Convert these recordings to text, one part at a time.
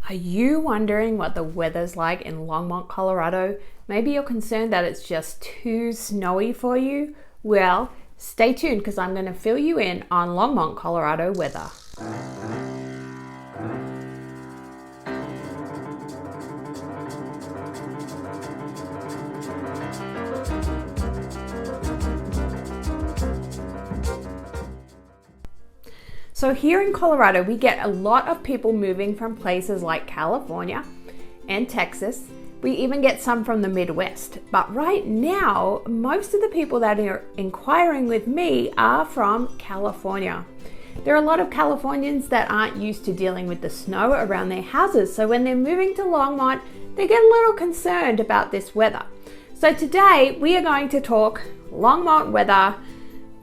Are you wondering what the weather's like in Longmont, Colorado? Maybe you're concerned that it's just too snowy for you? Well, stay tuned because I'm going to fill you in on Longmont, Colorado weather. So here in Colorado, we get a lot of people moving from places like California and Texas. We even get some from the Midwest. But right now, most of the people that are inquiring with me are from California. There are a lot of Californians that aren't used to dealing with the snow around their houses. So when they're moving to Longmont, they get a little concerned about this weather. So today we are going to talk Longmont weather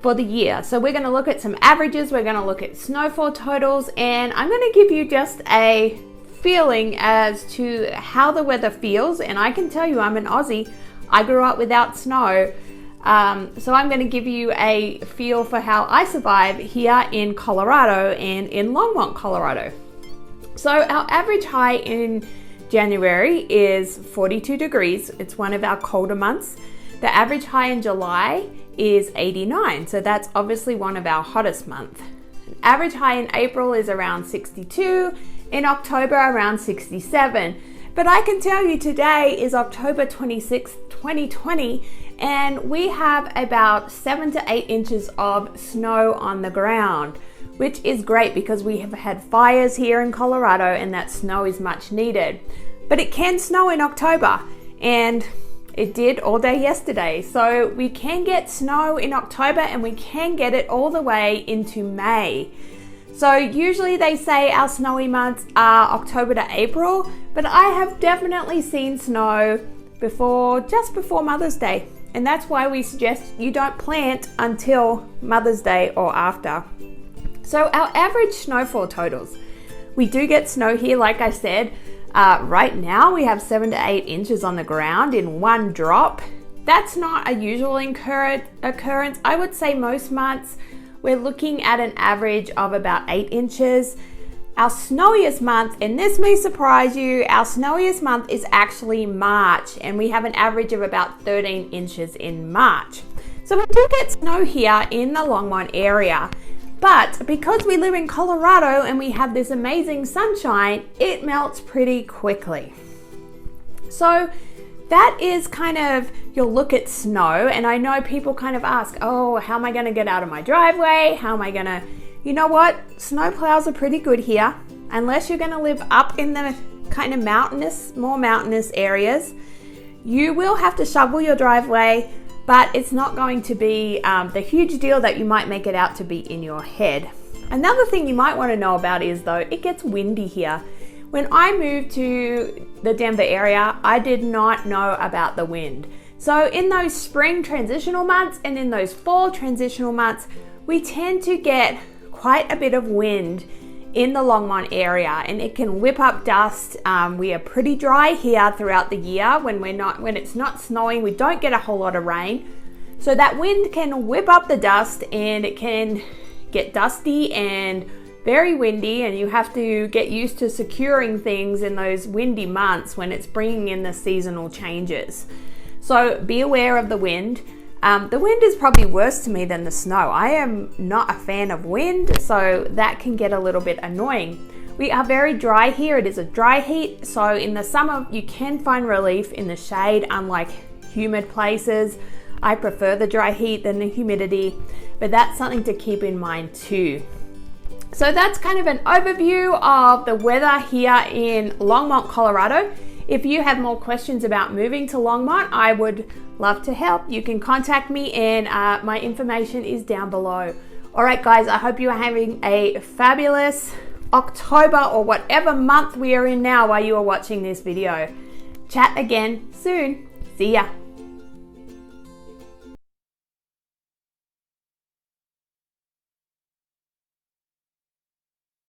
for the year. So we're going to look at some averages, we're going to look at snowfall totals, and I'm going to give you just a feeling as to how the weather feels. And I can tell you, I'm an Aussie. I grew up without snow. So I'm going to give you a feel for how I survive here in Colorado and in Longmont, Colorado. So our average high in January is 42 degrees. It's one of our colder months. The average high in July is 89, so that's obviously one of our hottest months. Average high in April is around 62, in October around 67. But I can tell you today is October 26, 2020, and we have about 7 to 8 inches of snow on the ground, which is great because we have had fires here in Colorado and that snow is much needed. But it can snow in October, and it did all day yesterday. So we can get snow in October and we can get it all the way into May. So usually they say our snowy months are October to April, but I have definitely seen snow just before Mother's Day. And that's why we suggest you don't plant until Mother's Day or after. So our average snowfall totals. We do get snow here, like I said. Right now we have 7 to 8 inches on the ground in one drop. That's not a usual occurrence. I would say most months we're looking at an average of about 8 inches. Our snowiest month, and this may surprise you, our snowiest month is actually March, and we have an average of about 13 inches in March. So we do get snow here in the Longmont area. But because we live in Colorado and we have this amazing sunshine, it melts pretty quickly. So that is kind of your look at snow. And I know people kind of ask, oh, how am I going to get out of my driveway? How am I going to, you know what? Snow plows are pretty good here. Unless you're going to live up in the kind of more mountainous areas, you will have to shovel your driveway. But it's not going to be the huge deal that you might make it out to be in your head. Another thing you might want to know about is, though, it gets windy here. When I moved to the Denver area, I did not know about the wind. So in those spring transitional months and in those fall transitional months, we tend to get quite a bit of wind in the Longmont area, and it can whip up dust. We are pretty dry here throughout the year. When it's not snowing, we don't get a whole lot of rain. So that wind can whip up the dust and it can get dusty and very windy, and you have to get used to securing things in those windy months when it's bringing in the seasonal changes. So be aware of the wind. The wind is probably worse to me than the snow. I am not a fan of wind, so that can get a little bit annoying. We are very dry here. It is a dry heat, so in the summer you can find relief in the shade, unlike humid places. I prefer the dry heat than the humidity, but that's something to keep in mind too. So that's kind of an overview of the weather here in Longmont, Colorado. If you have more questions about moving to Longmont, I would love to help. You can contact me, and my information is down below. All right, guys, I hope you are having a fabulous October or whatever month we are in now while you are watching this video. Chat again soon. See ya.